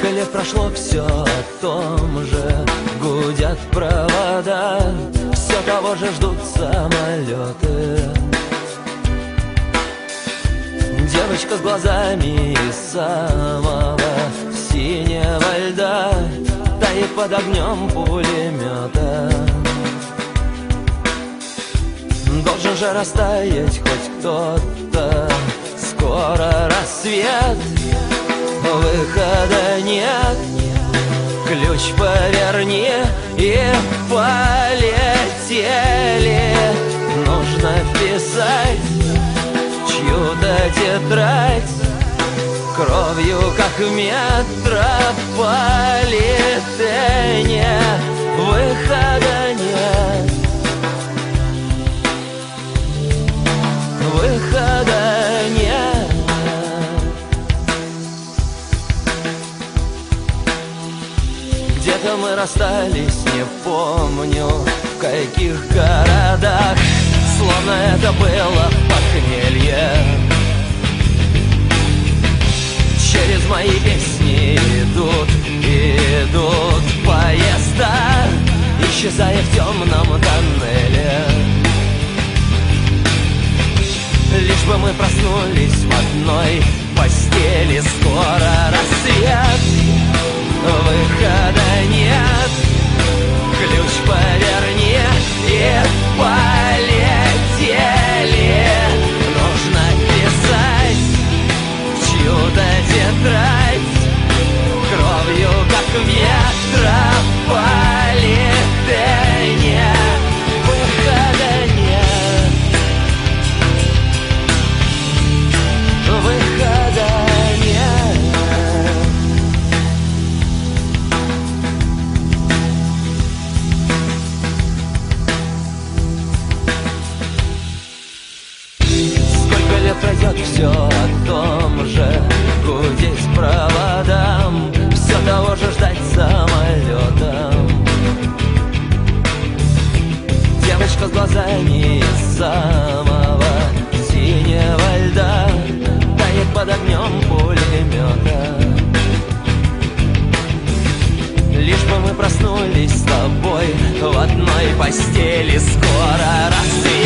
Сколько лет прошло, все о том же. Гудят провода, все того же ждут самолеты. Девочка с глазами из самого синего льда тает под огнем пулемета. Должен же растаять хоть кто-то. Скоро рассвет, выхода нет. Ключ поверни и полетели. Нужно вписать чью-то тетрадь кровью, как в метрополитене. Выхода нет. Выхода нет. Где-то мы расстались, не помню в каких городах. Словно это было похмелье. Через мои песни идут поезда, исчезая в темном тоннеле. Лишь бы мы проснулись в одной постели. Скоро рассвет, выхода нет. Ключ поверни и полетели. Нужно писать в чью-то тетрадь кровью, как в метрополитене. Выхода нет. Выхода нет. Сколько лет пройдет, все о том же. Гудеть проводам, все того же ждать самолетом. Девочка с глазами из самого синего льда тает под огнем пулемета. Лишь бы мы проснулись с тобой в одной постели. Скоро рассвет,